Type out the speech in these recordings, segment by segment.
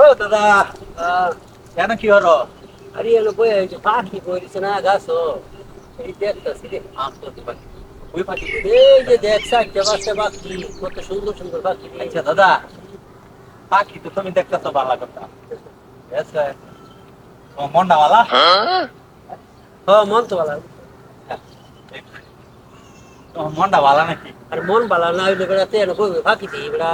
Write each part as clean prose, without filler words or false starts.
ও দাদা, কেন কি হলো? আরে এলো বই যে পাখি পড়েছে না গাছও এই দেখতেছি রে আমততি পাখি। ওই পাখি কই? এই যে দেখ চারটে পাঁচটা পাখি কত সুন্দর সুন্দর পাখি রে। আচ্ছা দাদা, পাখি তো তুমি দেখতেছো ভালো কথা। এসে তোমার মনটা ভালো? মন তো ভালো তোমার মনটা ভালো নাকি? আর মন ভালো না হইলে বেড়াতে এলো বই পাখি দিই বেড়া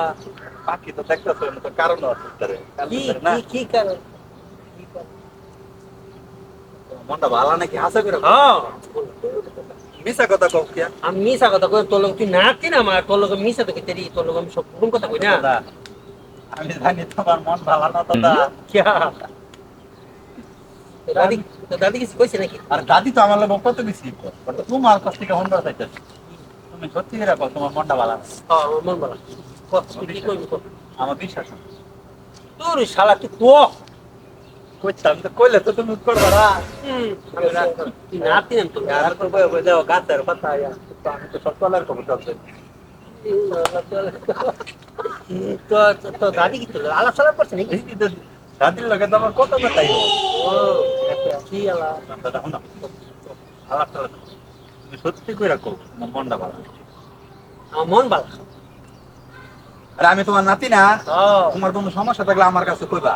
পাখি তো দেখতেছো, এর তো কারণ আছে ভিতরে। কারণ কি ভিতরে না, কি কি কারণ কি কারণ? তোমার মনটা ভালো নাকি? হাসা করে বলো। হ্যাঁ মিছা কথা কও কি? আমি মিশা কথা কই তোর লোক তুই নাতি না আমার তোর লোক মিশা তো কেতেরি তোর লোক আমি সব কোন কথা কই না দাদা, আমি জানি তোমার মন ভালো না দাদা। কিয়া দাদি দাদি কিছু কইছে নাকি আর দাদি তো আমার লোক কত বেশি কর, তোমার কাছ থেকে হন্ডা চাইতেছে। তুমি সত্যি করে কও তোমার মনটা ভালো না? আমার মন ভালো কি কইবি কর আমার বিশ্বাস হয়। তোর শালা তুই তো কইতাম তো, কইলে তো তুমি করবা না। তুই নাতি না তোর আর তো বই বই দাও গাছের পাতা আয়া, তো আমি তো সব তলার খবর চলছে। তো তো দাদি কি তোর আলাপ সালাপ করছে নাকি এই তো দাদির লগে তো আমার কত কথাই হয়। ও কি আলাপ দাদা শোনো, আলাপ টালাপ না। তুমি সত্যি করে রাখো তোমার মনটা ভালো না। আমার মন ভালো আর আমি তোমার নাতি না, ও তোমার কোনো সমস্যা থাকলে আমার কাছে কইবা।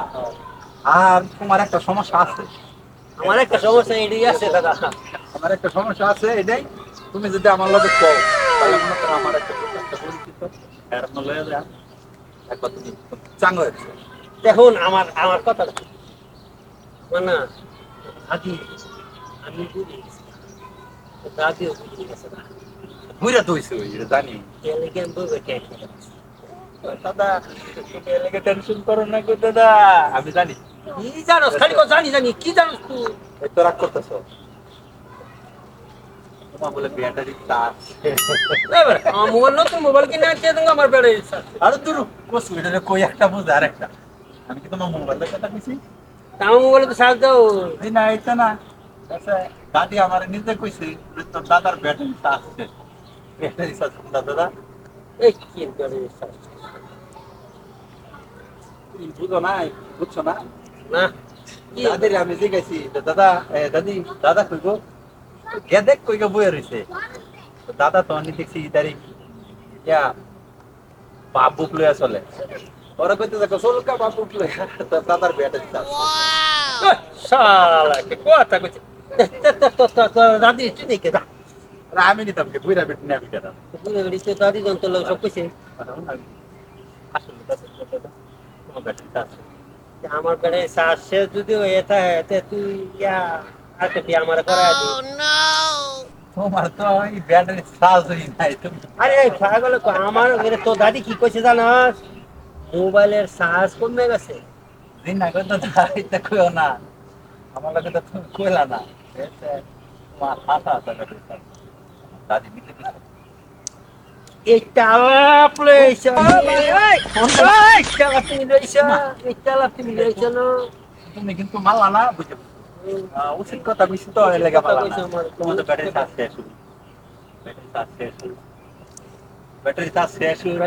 আর তোমার একটা সমস্যা আছে, আমার একটা সমস্যা এটাই আছে দাদা আমার একটা সমস্যা আছে এটাই। তুমি যদি আমার লগে কও, তাহলে মনে করো আমার একটা পরিচিত এর লয়ে যায় একবার তুমি চাঙ্গা হয়েছে। দেখুন আমার আমার কথা মানে দাদি আমি বুঝে গেছি দাদিও বুঝে গেছে না বুঝা তো হইছে, ওই জানি। এলিগেন বলবে কে দাদা, তুমি এলাকা টেনশন করো না গো দাদা, আমি জানি। কি জানোস খালি কথা জানি জানি কি জানোস তুই এই তো রাগ করতেছো, তোমার বলে ব্যাটারি চার্জ। এবার আমার মোবাইল নতুন মোবাইল কিনে আনতে তুমি আমার বেড়ে ইচ্ছা আরে দূর কসু, এটা কই একটা বুঝে আর একটা। আমি কি তোমার মোবাইলের কথা কইছি? আমার মোবাইলে তো চার্জ দাও এই না, এটা না। আচ্ছা, দাদি আমার নিজে কইছে যে তোর দাদার ব্যাটারি চার্জ শেষ। ব্যাটারি চার্জ কোনটা দাদা? এই কি বেড়ে ইচ্ছা তুমি বুঝো না, বুঝছো না? না কি দাদির আমি জিজ্ঞাসি দাদা, দাদি দাদা কই গো? গেদেক কই গো বইয়া রইছে। তো দাদা তো আমি দেখছি ইদারি ইয়া বাবুক লইয়া চলে। ওরা কইতে দেখো চলকা বাবুক লইয়া, তো দাদার ব্যাটারি চার্জ। শালা কি কথা কইছে দাদি তুই দেখে দা আর আমি নিতাম কে বুইরা বেটি না বিটা। বুঝে গেছি দাদি যন্ত্র লোক সব কইছে আসলে দাদা কোনো ব্যাটারি চার্জ। আমার বেড়ে চার্জ শেষ যদি হয়ে থাকে তুই ইয়া আজকে বিয়ে আমার করা দি তোমার তো এই ব্যাটারি চার্জ হই নাই তুমি। আরে পাগল আমার তো দাদি কি কইছে জানাস মোবাইলের চার্জ কমে গেছে দিন না কই দাদা, এটা কইও না। আমার লগে তো তুমি কইলা না। এতে তোমার হাতা হাতা ব্যাটারি চার্জ। দাদি মিলে দিছে। এটা আলাপ লইছ তুমি লইছ এটা আলাপ তুমি লইছ না তুমি কিন্তু মানলা না, বুঝছো? উচিত কথা কইছি তো, এর লাগা মানলা না। আমার তোমার তো ব্যাটারি চার্জ শেষ হইলো। ব্যাটারি চার্জ শেষ হইলো। ব্যাটারি চার্জ শেষ হইলো।